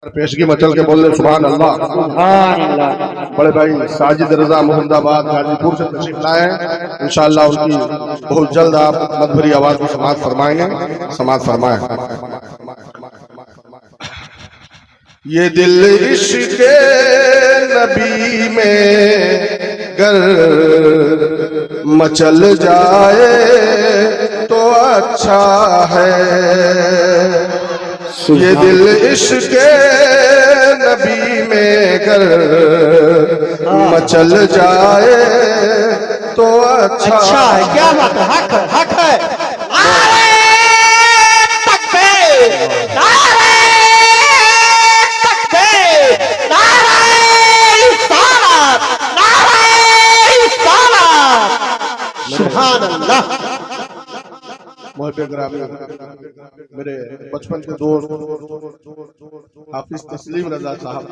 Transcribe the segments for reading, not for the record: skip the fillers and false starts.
पेशगी मचल के बोल रहे सुभान अल्लाह। सुभान अल्लाह। बड़े भाई साजिद रजा मोहम्मदाबाद गाजीपुर से तशरीफ लाए हैं। इंशाअल्लाह उनकी बहुत जल्द आप मधुरी आवाज में समाअत फरमाएंगे। समाअत फरमाएं। ये दिल इश्क़ नबी में गर मचल जाए तो अच्छा है। ये दिल इश्क़ नबी में गर मचल जाए तो अच्छा है। क्या बात है? हक है। नारे तकबीर, नारे तकबीर, नारे रिसालत, नारे रिसालत। सुभान अल्लाह। मेरे बचपन के दोस्त हाफिज तस्लीम रजा साहब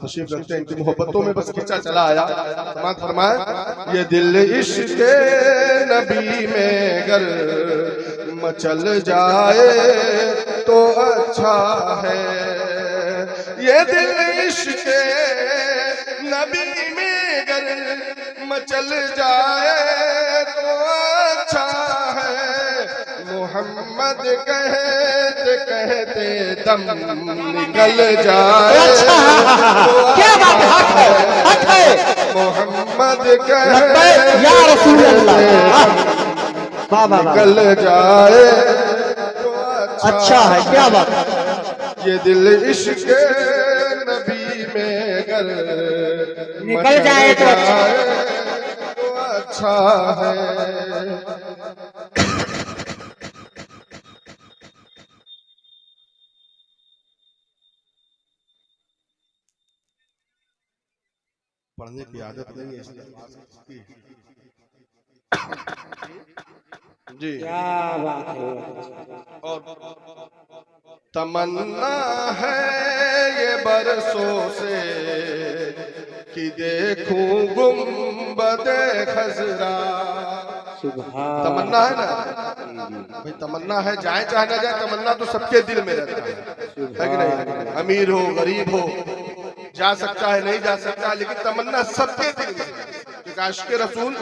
तशरीफ रखते हैं। इनकी मोहब्बतों में बस खिंचा चला आया। समाअत फरमाए। ये दिल इश्क़ नबी में गर मचल जाए तो अच्छा है। ये दिल इश्क़ नबी में गर मचल जाए तो अच्छा है। मोहम्मद कहते कहते दम निकल जाए तो क्या बात है? हक है। मोहम्मद कहते या रसूल अल्लाह निकल जाए तो अच्छा है। क्या बात है? ये दिल इश्क़ नबी में गर निकल जाए तो अच्छा है। पढ़ने की आदत नहीं है इसलिए जी। क्या बात है? और तमन्ना है ये बरसों से कि देखूं गुंबदे खजरा। तमन्ना है ना भाई, तमन्ना है जाए चाहे ना जाए, तमन्ना तो सबके दिल में रहता है कि नहीं? अमीर हो गरीब हो, जा सकता है नहीं जा सकता, लेकिन तमन्ना सबके दिल में। आशिक़ रसूल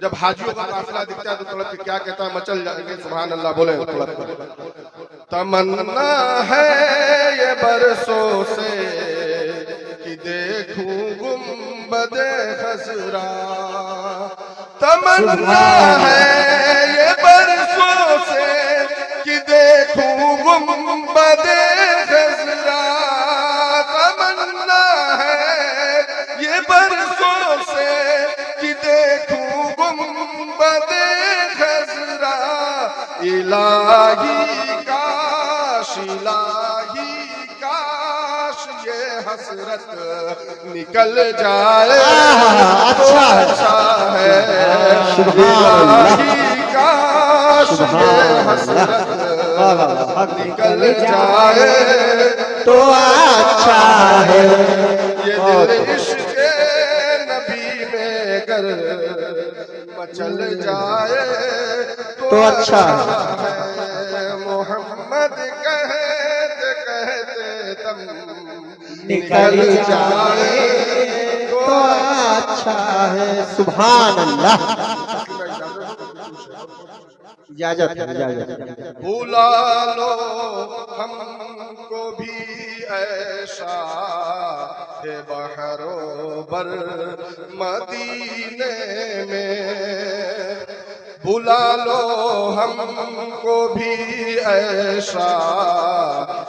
जब हाजियों का काफिला दिखता है तो तड़प के क्या कहता है? मचल जाएंगे। सुभान अल्लाह बोले तड़प। तमन्ना है ये बरसों से कि देखूं गुंबदे खजरा। तमन्ना है ये बरसों से कि देखूं गुंबदे खजरा। तमन्ना है ये बरसों से कि देखूं गुंबदे खजरा। इलाही काश, इलाही काश ये हसरत निकल जाए तो अच्छा है। इलाही काश ये हसरत निकल जाए तो अच्छा है। ये दिल इश्क़ नबी में गर मचल जाए तो अच्छा है। मोहम्मद कहते कहते दम निकल जाए तो अच्छा है। सुभान अल्लाह। इजाजत है, इजाजत। बुला लो हमको भी ऐसा है बहरो बर मदीने में। बुला लो हमको भी ऐसा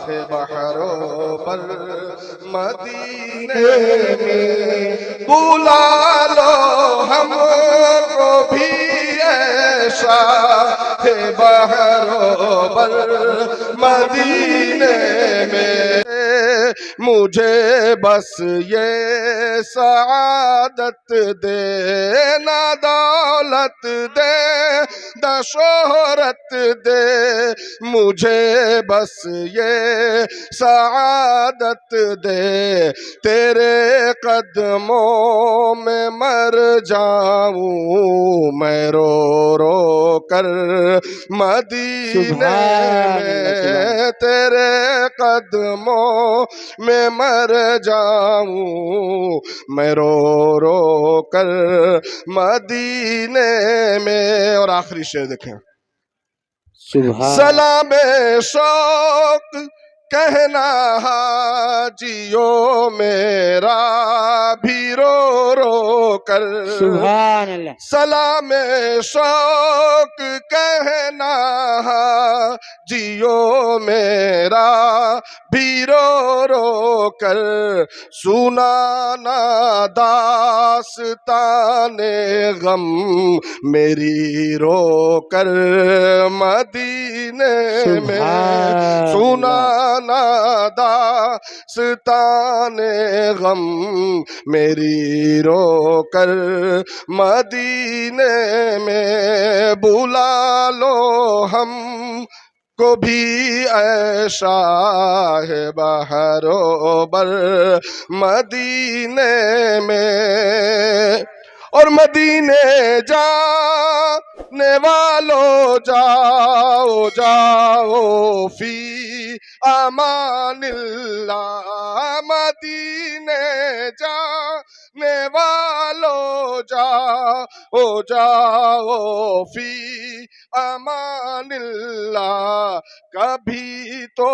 है बहरो बर मदीने में। बुला लो हमको भी ऐसा है बहरोबर मदीने में। मुझे बस ये सआदत दे, ना दौलत दे ना शोहरत दे। मुझे बस ये सआदत दे, तेरे कदमों में मर जाऊं मैं रो रो कर मदीने में। तेरे कदमों मैं मर जाऊं, मैं रो रो कर मदीने में। और आखिरी शेर देखें, सुभान सलाम शौक कहना हाजियो मेरा भी रो रो कर। सुभान अल्लाह। सलाम शौक कहना जियो मेरा भी रो रो कर। सुनाना दास्ताने गम मेरी रो कर मदीने में। सुभान सुनाना दास्ताने गम मेरी रो कर मदीने में। बुला लो हम को भी ऐसा है बहरो बर मदीने में। और मदीने जाने वालों जाओ जाओ फी अमानिल्लाह। मदीने जाने वालों जाओ जाओ फी अमानिल्लाह। कभी तो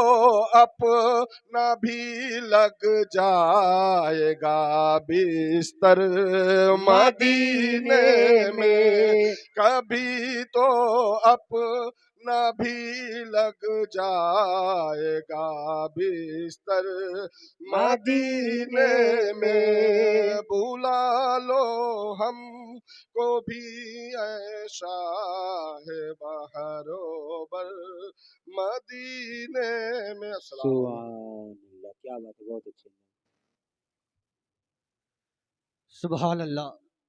अपना भी लग जाएगा बिस्तर मदीने में। कभी तो अपना भी लग जाएगा बिस्तर मदीने में। बुला लो हम को भी ऐसा है बहरोबर मदीने में। अस्सलाम वालेकुम। सुभान अल्लाह, क्या बात है, बहुत अच्छी। सुभान अल्लाह।